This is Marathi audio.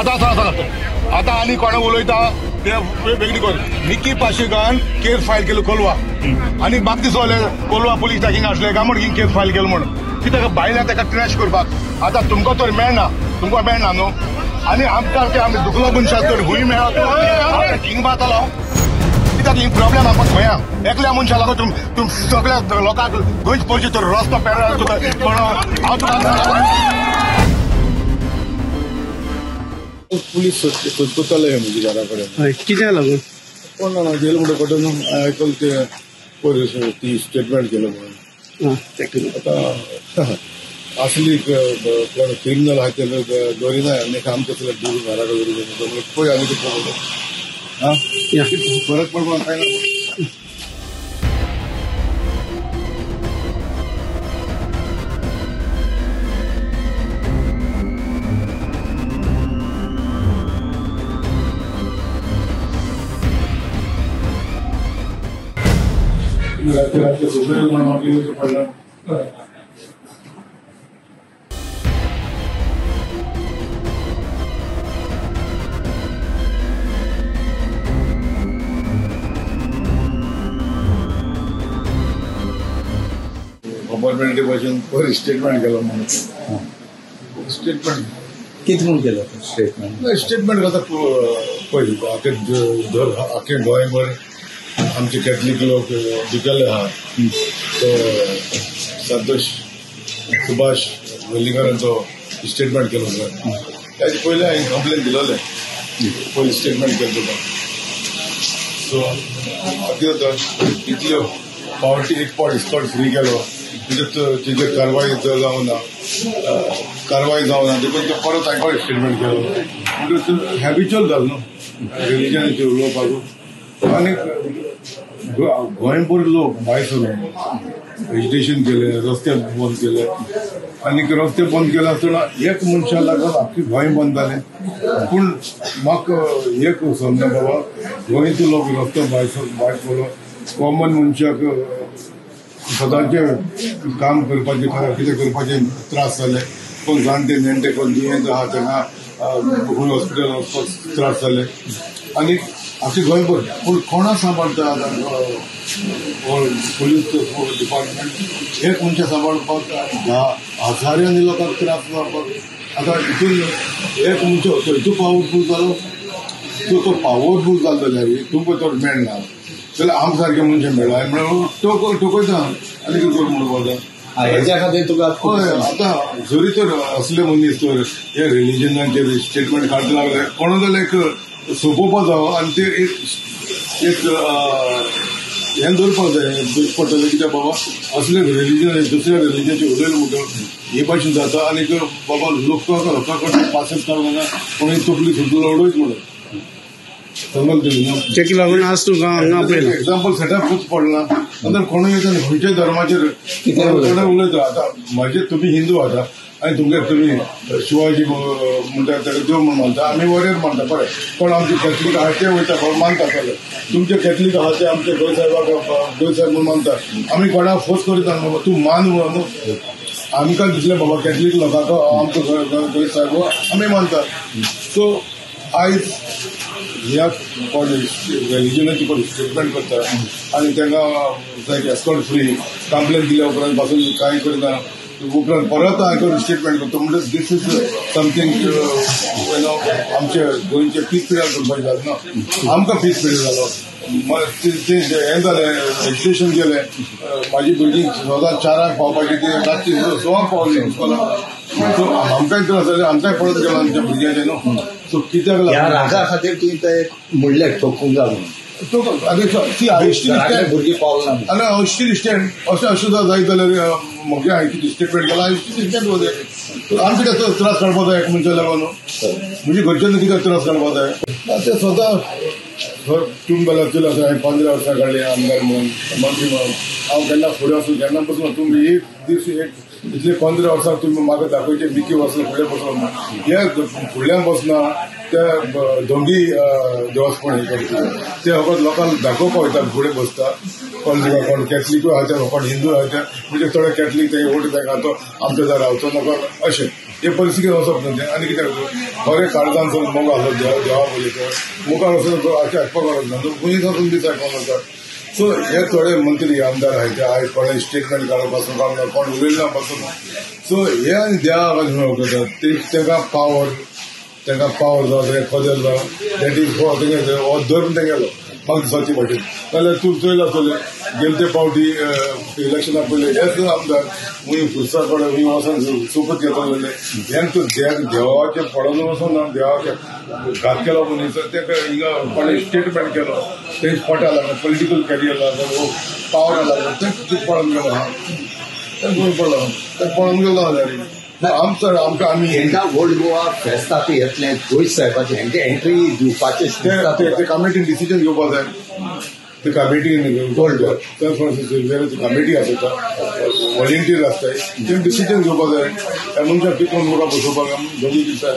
आता आनी कोणा उलयता ते वेगळी कर. निकी पाशेकान केस फायल केलो कोलवा आनी म्हाका दिसले कोलवा पुलीस स्टेशन आसले काय म्हण केस फायल केलो म्हण कित्याक भायल्या ताका ट्रॅश करपाक. आतां तुमकां तर मेळना न्हू आनी आमकां ते आमी दुखलो मनशाक तर हुंय मेळत किंग बातलो कित्याक ही प्रॉब्लेम आमकां गोंयांक एकल्या मनशा लागून तुम सगळ्या लोकांक गोंयच पयचे तर रस्तो पेरला तुका हांव तुका पुलीस सोदतले म्हजे घरा कडेन कित्याक लागून कोण जाणा गेलो म्हणटा कटून आयकल ते पोलीस ती स्टेटमेंट केलो म्हणून आतां असली कोण क्रिमिनल आहा ते दवरिना आनी आमकां तसले दूर घरा कडेन पळय आमी ते फरक पडपाक काय ना. राज्य सुधारेल म्हणून पडलं गव्हर्नमेंटे पासून पयर स्टेटमेंट केलो म्हणून स्टेटमेंट कितें म्हूण केलो स्टेटमेंट आतां पळय आख्खे गोंयभर आमचे कॅथलीक लोक भिकेल्ले आहा तो संतोष सुभाष वेलिंगरांचो स्टेटमेंट केलो ताजे पयलीं हांवें कंप्लेन दिलोले पयलीं स्टेटमेंट केलो तुका. सो कितें जाता इतल्यो पावटी एक पावट इस्कॉट फ्री केलो तेजे कारवाई जावना देखून तो परत हांवें स्टेटमेंट केलो म्हणजे हॅबिच्युअल जालो न्हू रिलिजनाचे उलोवपाक. आनी गोंयभर लोक भायर सरून एज्युकेशन केले रस्ते बंद केले आनी रस्ते बंद केले आसतना एक मनशा लागून आख्खी गोंय बंद जालें. पूण म्हाका एक समजा बाबा गोंयचे लोक रस्ते भायर पडलो कॉमन मनशाक सदांचे काम करपाचे कितें करपाचे त्रास जाले. कोण जाणटे नेणटे कोण दुयेंत आहा तांकां हॉस्पिटल वचपाक त्रास जाले आनी आख्खे गोंयभर. पूण कोणा सांबाळटा पुलीस डिपार्टमेंट एक मनशा सांबाळपाक हजारांनी लोकांक त्रास जावपाक. आतां हितून एक मनशा हितू पावरफूल जालो तो पावरफूल जालो जाल्यार तुमकां तर मेळना जाल्यार आमकां सारके मनशा मेळ्ळा म्हणून टोकयता आनी कितें करूं म्हणून हेच्या खातीर तुका हय. आतां जरी तर असले मनीस तर हे रिलिजनाचेर स्टेटमेंट काडटा लागले कोणा जाल्यार एक सोंपोवपा जावो आनी ते एक हें दवरपाक जाय पडटलें कित्याक बाबा असले रिलिजन दुसऱ्या रिलिजनाचे उलयले म्हणटून हे भाशेन जाता आनी बाबा लोकां कडेन पासच काडना कोणी तकली सुटलो उडयत म्हणून तेका लागून आज तुका हांगा पळयला एग्जाम्पल सेटअपूच पडना. नंतर कोणूय येता खंयच्याय धर्माचेर कोणा उलयता. आतां म्हाजे तुमी हिंदू आसा आनी तुमी शिवाजी म्हणटा ताका देव म्हूण मानता आमी वरेर मानता पळय. कोण आमचे कॅथलीक आहा ते वयता मानता पळय तुमचे कॅथलीक आहा ते आमचे गोंय साहेब म्हूण मानता. आमी कोणाक फोर्स करीता बाबा तूं मान म्हणून आमकां दिसलें बाबा कॅथलीक लोकांक आमचो गोंय साहेब आमी मानता. सो आयज ह्या रिलिजनाची कोण स्टेटमेंट करता आनी तांकां एस्कॉर्ट फ्री कंप्लेन दिल्या उपरांत पासून कांय करना उपरांत परत हांवें स्टेटमेंट करता म्हणजे दीस इज समथींग आमचे गोंयचे पीस पिरियड करपाचें जालें ना. आमकां पीस पिरियड जालो हें जालें एज्युकेशन केलें म्हाजी भुरगीं सदां 4 पावपाची ती रातची 6 पावली स्कॉलाक. सो आमकांय त्रास जाले आमकांय पळत गेलो आमच्या भुरग्यांचे न्हू. सो कित्याक लागून रागा खातीर तुवें ते म्हणलें ठोकूंक जालो ती भुरगीं पावला आनी हॉस्टेल स्टँड अशें जायत जाल्यार म्हाका हांवें कितें स्टेटमेंट केला हॉस्टेल स्टँड वचय आमचे कसो त्रास काडपा जाय एक मनशा लागून म्हणजे घरच्यांनी कित्याक त्रास काडपा जाय. ते स्वता तुमकां चल आसा हांवें 15 वर्सां काडली आमदार म्हणून मंत्री म्हणून हांव केन्ना फुडें वचून केन्ना पासून तुमी एक दीस इतले 15 वर्सां तुमी म्हाका दाखयचे विकी वचून फुडें बसून हे फुडल्यान बसना ते दोंगी देवस्थान हे करता ते फकत लोकांक दाखोवपाक वयता फुडें बसता. कोण कॅथलीकूय आहा ते कोण हिंदू आहा ते म्हणजे थोडे कॅथलीक ते वोट बँक आहा तो आमच्या जाय रावचो नका अशें. हे परिस्थिती वचप न्हू तें आनी कितें बरें काळजांचो मोग आसलो देवा पयलीं मुखार वचून अशें हाडपाक गरज ना खुंय साकून बी सायपाक वता सो हे थोडे मंत्री आमदार आहाय ते आयज कोणें स्टेटमेंट काडप पासून काडना कोण उलयना पासून सो हे आनी देवा करतात तांकां पावर जावं ते कदेल जावं दॅट इज फॉर तेंगे हो धर्म तेंगेलो म्हाका दिसाची वाटेन नाल्यार तूं चोयला चोले गेलते फावटी इलेक्शना पयले हेच आमदार खूंय फुरसा पडे खूंय वचून चुकत घेतले हें देवाचे पडोन वचून ना देवाचे घात केलो मनीस ताका हिंगा कोणें स्टेटमेंट केलो तेंच पोटा लागलो पॉलिटिकल कॅरियर लागलो पावर लागलो तें पडोन गेलो हा तें खंय पडलो तें पडोन गेलो जाल्यार आमकां आमी हेंका ओल्ड गोवा फेस्ताक येतले गोंयच साहेबाचे हेंका एंट्री दिवपाचे ते कमिटीन डिसिजन घेवपाक जाय ते कमिटीन गोल्ड कमिटी आसता व्हॉलिंटियर आसताय ते डिसिजन घेवपाक जाय त्या मनशाक कितून मुखार बसोवपाक दोनी दिसा